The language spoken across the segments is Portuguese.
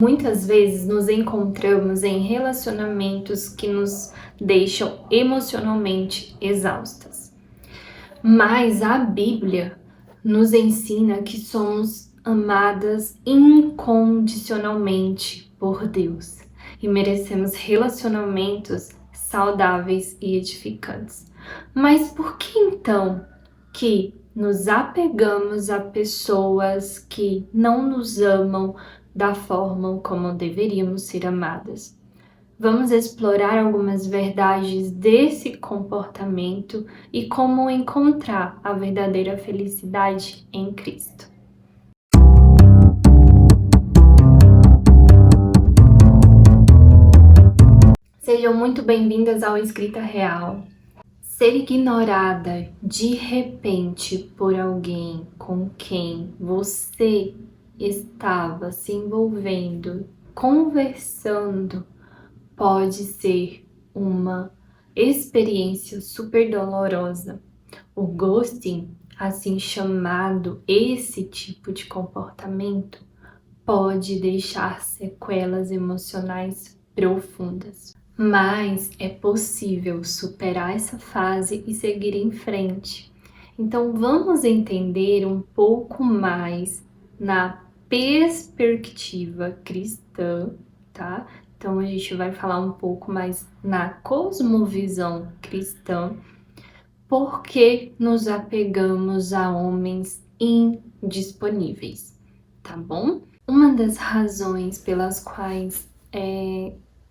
Muitas vezes nos encontramos em relacionamentos que nos deixam emocionalmente exaustas. Mas a Bíblia nos ensina que somos amadas incondicionalmente por Deus e merecemos relacionamentos saudáveis e edificantes. Mas por que então que nos apegamos a pessoas que não nos amam da forma como deveríamos ser amadas? Vamos explorar algumas verdades desse comportamento e como encontrar a verdadeira felicidade em Cristo. Sejam muito bem-vindas ao Escrita Real. Ser ignorada de repente por alguém com quem você estava se envolvendo, conversando, pode ser uma experiência super dolorosa. O ghosting, assim chamado, esse tipo de comportamento, pode deixar sequelas emocionais profundas. Mas é possível superar essa fase e seguir em frente. Então vamos entender um pouco mais na perspectiva cristã, tá? Então a gente vai falar um pouco mais na cosmovisão cristã, porque nos apegamos a homens indisponíveis, tá bom? Uma das razões pelas quais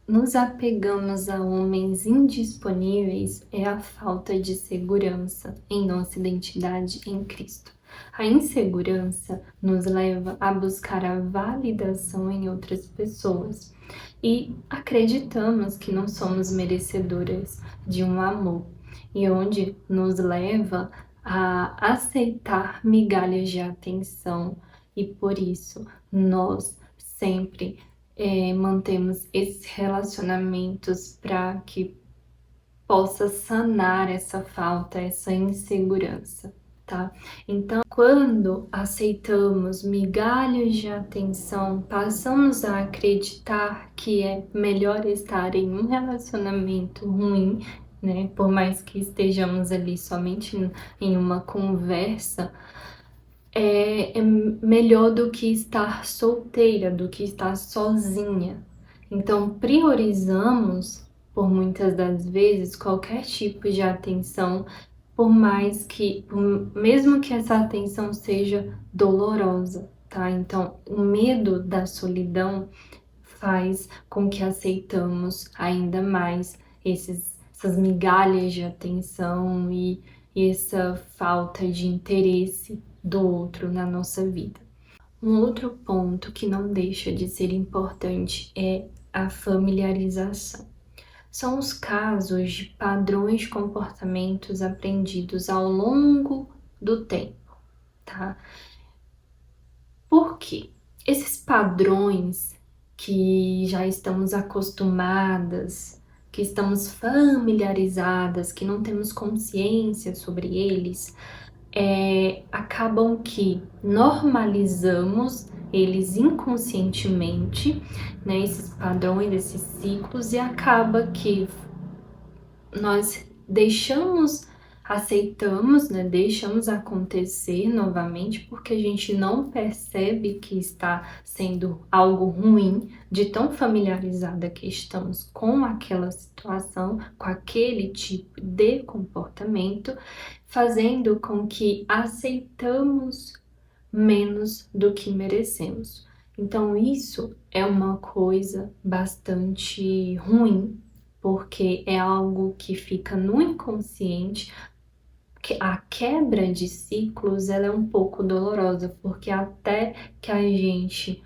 nos apegamos a homens indisponíveis é a falta de segurança em nossa identidade em Cristo. A insegurança nos leva a buscar a validação em outras pessoas e acreditamos que não somos merecedoras de um amor, e onde nos leva a aceitar migalhas de atenção, e por isso nós sempre mantemos esses relacionamentos para que possa sanar essa falta, essa insegurança, tá? Então, quando aceitamos migalhas de atenção, passamos a acreditar que é melhor estar em um relacionamento ruim, né? Por mais que estejamos ali somente em uma conversa, é melhor do que estar solteira, do que estar sozinha. Então, priorizamos, por muitas das vezes, qualquer tipo de atenção, por mais que, mesmo que essa atenção seja dolorosa, tá? Então, o medo da solidão faz com que aceitamos ainda mais essas migalhas de atenção e essa falta de interesse do outro na nossa vida. Um outro ponto que não deixa de ser importante é a familiarização. São os casos de padrões de comportamentos aprendidos ao longo do tempo, tá? Por quê? Esses padrões que já estamos acostumadas, que estamos familiarizadas, que não temos consciência sobre eles, acabam que normalizamos eles inconscientemente, né, esses padrões, esses ciclos, e acaba que nós aceitamos, né, deixamos acontecer novamente, porque a gente não percebe que está sendo algo ruim, de tão familiarizada que estamos com aquela situação, com aquele tipo de comportamento, fazendo com que aceitamos menos do que merecemos. Então isso é uma coisa bastante ruim, porque é algo que fica no inconsciente. A quebra de ciclos, ela é um pouco dolorosa, porque até que a gente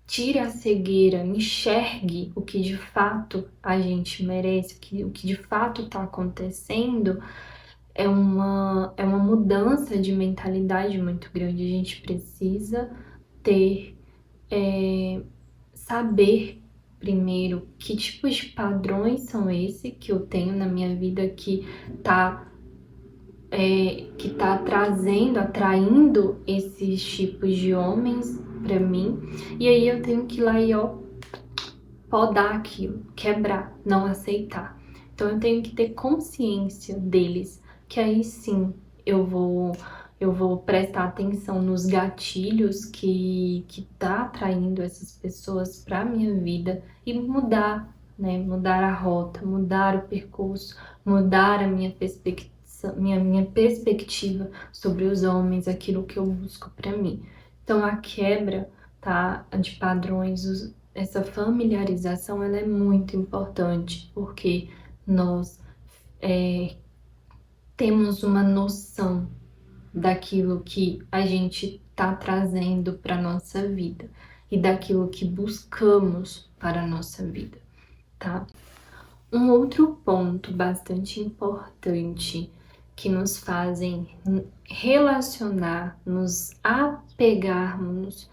tire a cegueira, enxergue o que de fato a gente merece, o que de fato está acontecendo, é uma mudança de mentalidade muito grande. A gente precisa ter, saber primeiro que tipos de padrões são esses que eu tenho na minha vida que tá atraindo esses tipos de homens, pra mim, e aí eu tenho que ir lá e podar aquilo, quebrar, não aceitar. Então eu tenho que ter consciência deles, que aí sim eu vou prestar atenção nos gatilhos que tá atraindo essas pessoas para minha vida e mudar, né? Mudar a rota, mudar o percurso, mudar a minha perspectiva, minha perspectiva sobre os homens, aquilo que eu busco para mim. Então a quebra, tá, de padrões, essa familiarização, ela é muito importante, porque nós temos uma noção daquilo que a gente está trazendo para nossa vida e daquilo que buscamos para a nossa vida, tá? Um outro ponto bastante importante que nos fazem relacionar, nos apegarmos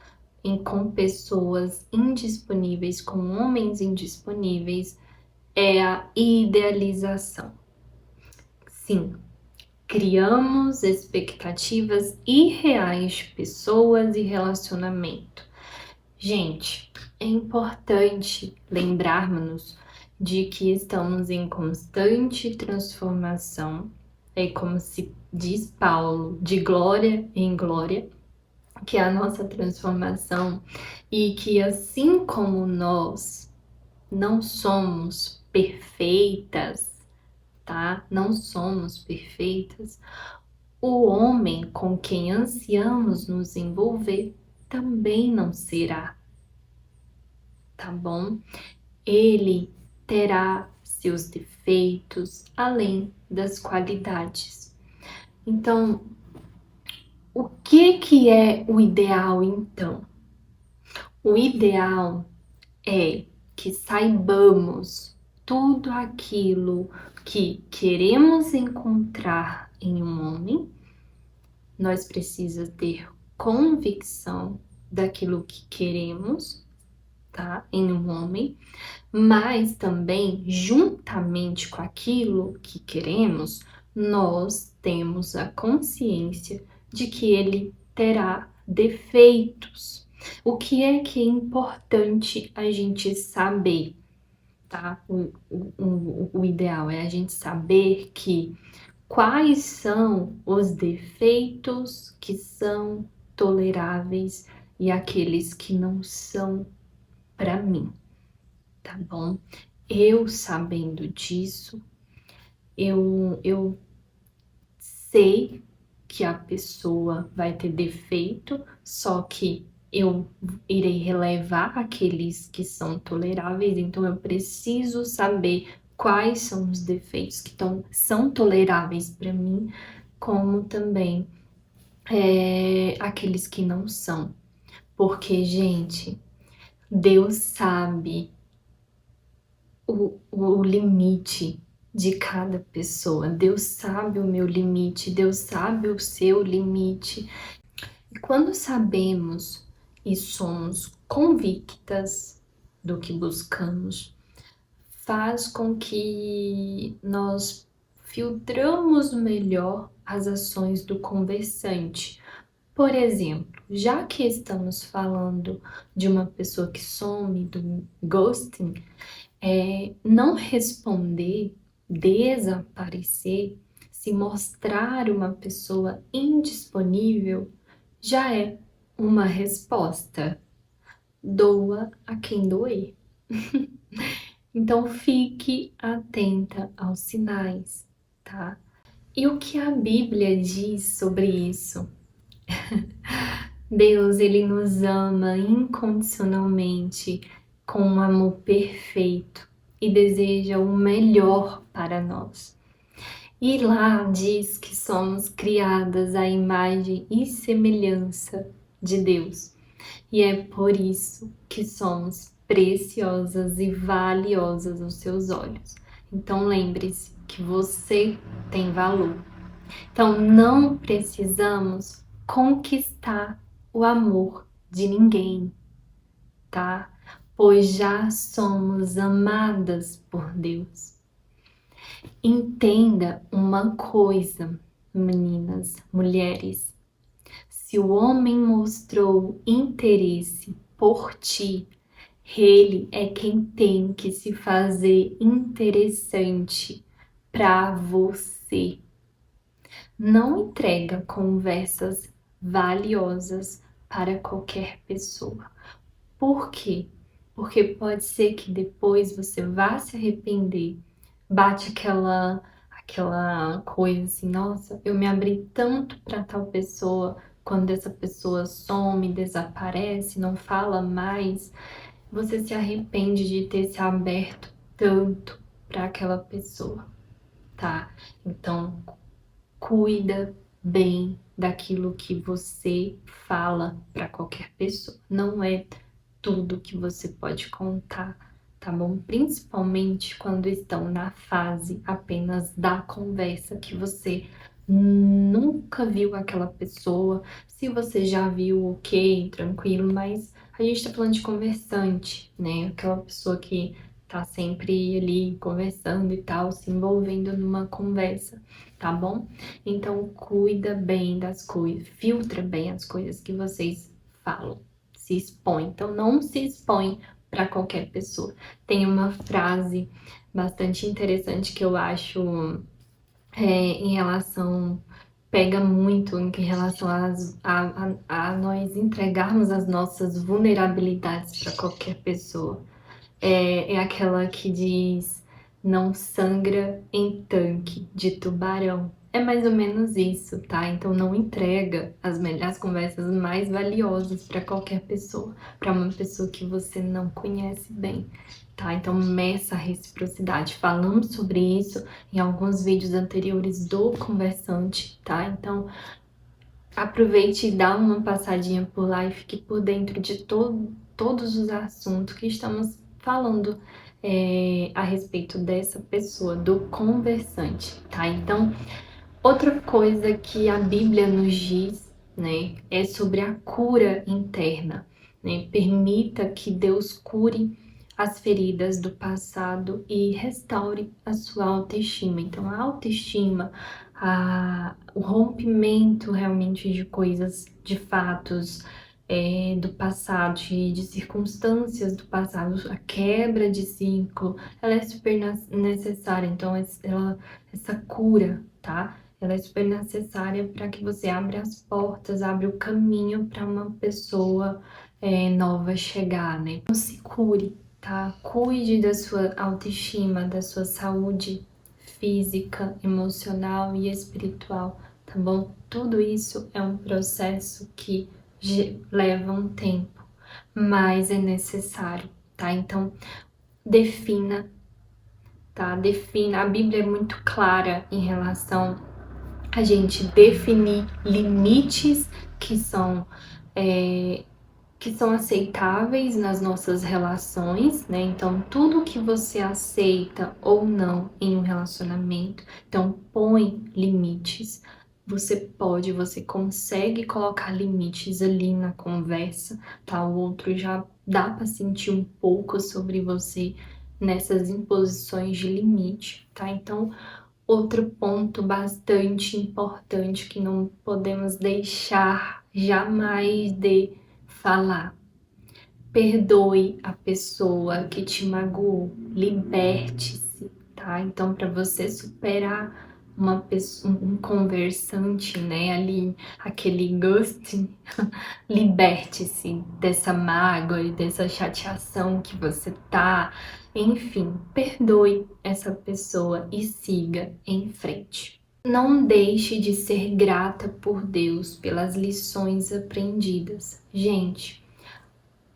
com pessoas indisponíveis, com homens indisponíveis, é a idealização. Sim, criamos expectativas irreais de pessoas e relacionamento. Gente, é importante lembrarmos de que estamos em constante transformação. É como se diz Paulo, de glória em glória, que é a nossa transformação, e que assim como nós não somos perfeitas, tá? Não somos perfeitas. O homem com quem ansiamos nos envolver também não será, tá bom? Ele terá seus defeitos além das qualidades. Então, o que é o ideal então? O ideal é que saibamos tudo aquilo que queremos encontrar em um homem. Nós precisamos ter convicção daquilo que queremos, tá? Em um homem, mas também, juntamente com aquilo que queremos, nós temos a consciência de que ele terá defeitos. O que é importante a gente saber, tá? O ideal é a gente saber que quais são os defeitos que são toleráveis e aqueles que não são para mim, tá bom? Eu sabendo disso, eu sei que a pessoa vai ter defeito, só que eu irei relevar aqueles que são toleráveis, então eu preciso saber quais são os defeitos que são toleráveis para mim, como também aqueles que não são. Porque, gente, Deus sabe o limite de cada pessoa. Deus sabe o meu limite, Deus sabe o seu limite. E quando sabemos e somos convictas do que buscamos, faz com que nós filtramos melhor as ações do conversante. Por exemplo, já que estamos falando de uma pessoa que some, do ghosting, não responder, desaparecer, se mostrar uma pessoa indisponível, já é uma resposta. Doa a quem doer. Então fique atenta aos sinais, tá? E o que a Bíblia diz sobre isso? Deus, ele nos ama incondicionalmente, com um amor perfeito e deseja o melhor para nós. E lá diz que somos criadas à imagem e semelhança de Deus. E é por isso que somos preciosas e valiosas aos seus olhos. Então lembre-se que você tem valor. Então não precisamos conquistar o amor de ninguém, tá? Pois já somos amadas por Deus. Entenda uma coisa, meninas, mulheres. Se o homem mostrou interesse por ti, ele é quem tem que se fazer interessante para você. Não entrega conversas valiosas para qualquer pessoa. Por quê? Porque pode ser que depois você vá se arrepender. Bate aquela coisa assim, nossa, eu me abri tanto para tal pessoa, quando essa pessoa some, desaparece, não fala mais, você se arrepende de ter se aberto tanto para aquela pessoa, tá? Então, cuida bem daquilo que você fala para qualquer pessoa. Não é tudo que você pode contar, tá bom? Principalmente quando estão na fase apenas da conversa, que você nunca viu aquela pessoa. Se você já viu, ok, tranquilo, mas a gente tá falando de conversante, né? Aquela pessoa que tá sempre ali conversando e tal, se envolvendo numa conversa, tá bom? Então cuida bem das coisas, filtra bem as coisas que vocês falam, se expõe. Então não se expõe para qualquer pessoa. Tem uma frase bastante interessante que eu acho em relação, pega muito em relação a nós entregarmos as nossas vulnerabilidades para qualquer pessoa. É aquela que diz: não sangra em tanque de tubarão. É mais ou menos isso, tá? Então não entrega as conversas mais valiosas para qualquer pessoa, para uma pessoa que você não conhece bem, tá? Então meça a reciprocidade. Falamos sobre isso em alguns vídeos anteriores do Conversante, tá? Então aproveite e dá uma passadinha por lá e fique por dentro de todos os assuntos que estamos falando a respeito dessa pessoa, do conversante, tá? Então, outra coisa que a Bíblia nos diz, né, é sobre a cura interna, né? Permita que Deus cure as feridas do passado e restaure a sua autoestima. Então, a autoestima, o rompimento realmente de coisas, de fatos do passado, de circunstâncias do passado, a quebra de ciclo, ela é super necessária. Então, essa cura, tá? Ela é super necessária para que você abra as portas, abra o caminho para uma pessoa nova chegar, né? Então, se cure, tá? Cuide da sua autoestima, da sua saúde física, emocional e espiritual, tá bom? Tudo isso é um processo que leva um tempo, mas é necessário, tá? Então, defina, tá? Defina. A Bíblia é muito clara em relação a gente definir limites que são aceitáveis nas nossas relações, né? Então, tudo que você aceita ou não em um relacionamento, então põe limites. Você consegue colocar limites ali na conversa, tá? O outro já dá para sentir um pouco sobre você nessas imposições de limite, tá? Então, outro ponto bastante importante que não podemos deixar jamais de falar: perdoe a pessoa que te magoou, liberte-se, tá? Então, para você superar uma pessoa, um conversante, né, ali, aquele ghosting, liberte-se dessa mágoa e dessa chateação que você tá. Enfim, perdoe essa pessoa e siga em frente. Não deixe de ser grata por Deus pelas lições aprendidas. Gente,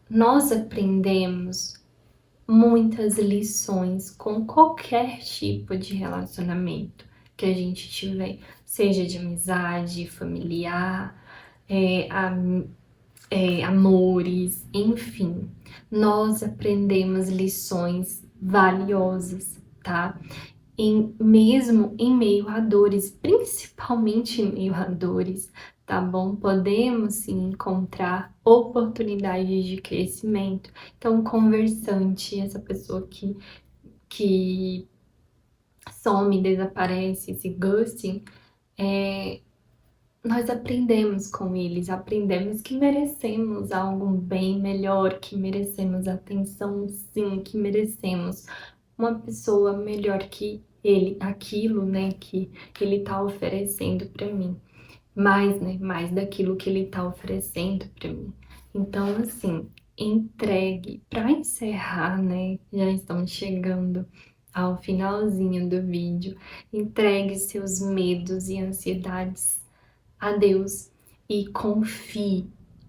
nós aprendemos muitas lições com qualquer tipo de relacionamento que a gente tiver, seja de amizade, familiar, amores, enfim. Nós aprendemos lições valiosas, tá? Mesmo em meio a dores, principalmente em meio a dores, tá bom? Podemos sim encontrar oportunidades de crescimento. Então, conversante, essa pessoa que some, desaparece, esse ghosting, nós aprendemos com eles, aprendemos que merecemos algo bem melhor, que merecemos atenção sim, que merecemos uma pessoa melhor que ele, aquilo, né, que ele tá oferecendo para mim. Mais, né, mais daquilo que ele tá oferecendo para mim. Então, assim, entregue. Para encerrar, né, já estamos chegando ao finalzinho do vídeo. Entregue seus medos e ansiedades a Deus e confie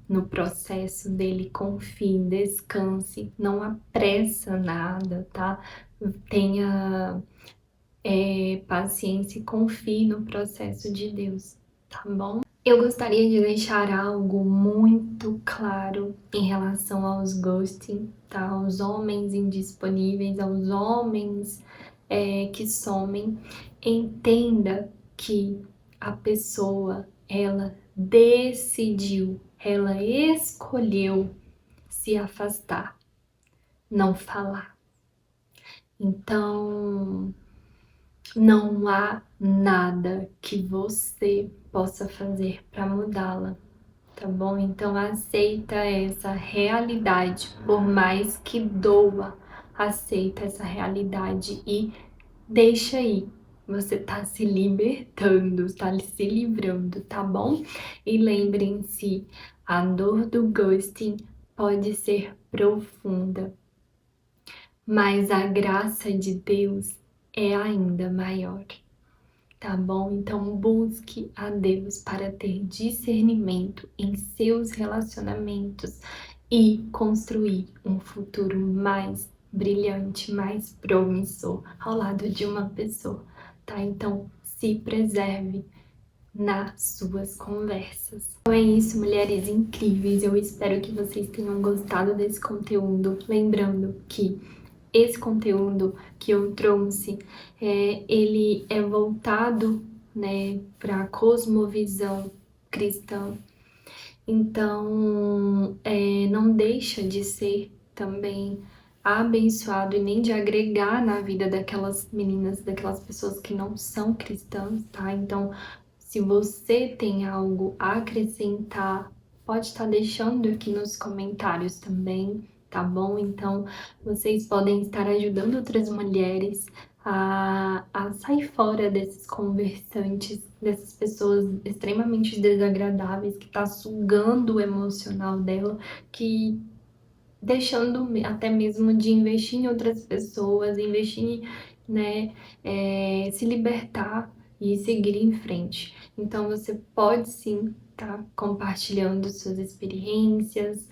no processo dele, confie, descanse, não apressa nada, tá? Tenha paciência e confie no processo de Deus, tá bom? Eu gostaria de deixar algo muito claro em relação aos ghosting, tá? Aos homens indisponíveis, aos homens que somem. Entenda que a pessoa, ela decidiu, ela escolheu se afastar, não falar. Então, não há nada que você possa fazer para mudá-la, tá bom? Então aceita essa realidade, por mais que doa, aceita essa realidade e deixa aí. Você tá se libertando, tá se livrando, tá bom? E lembrem-se, a dor do ghosting pode ser profunda, mas a graça de Deus é ainda maior, tá bom? Então busque a Deus para ter discernimento em seus relacionamentos e construir um futuro mais brilhante, mais promissor ao lado de uma pessoa, tá? Então se preserve nas suas conversas. Então é isso, mulheres incríveis. Eu espero que vocês tenham gostado desse conteúdo. Lembrando que esse conteúdo que eu trouxe, ele é voltado, né, para a cosmovisão cristã. Então, não deixa de ser também abençoado e nem de agregar na vida daquelas meninas, daquelas pessoas que não são cristãs, tá? Então, se você tem algo a acrescentar, pode estar deixando aqui nos comentários também, tá bom? Então, vocês podem estar ajudando outras mulheres a sair fora desses conversantes, dessas pessoas extremamente desagradáveis que tá sugando o emocional dela, que deixando até mesmo de investir em outras pessoas, investir, né, se libertar e seguir em frente. Então você pode sim estar compartilhando suas experiências,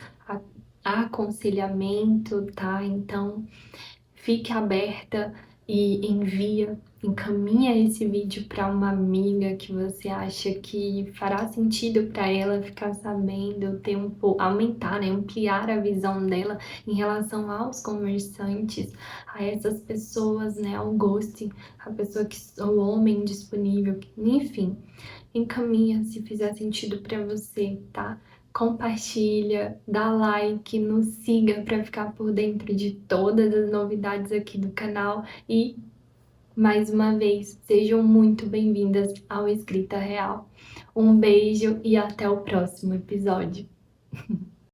aconselhamento, tá? Então fique aberta e encaminha esse vídeo para uma amiga que você acha que fará sentido para ela ficar sabendo, aumentar, né, ampliar a visão dela em relação aos conversantes, a essas pessoas, né, ao ghosting, a pessoa que o homem disponível, enfim, encaminha se fizer sentido para você, tá? Compartilha, dá like, nos siga para ficar por dentro de todas as novidades aqui do canal e, mais uma vez, sejam muito bem-vindas ao Escrita Real. Um beijo e até o próximo episódio.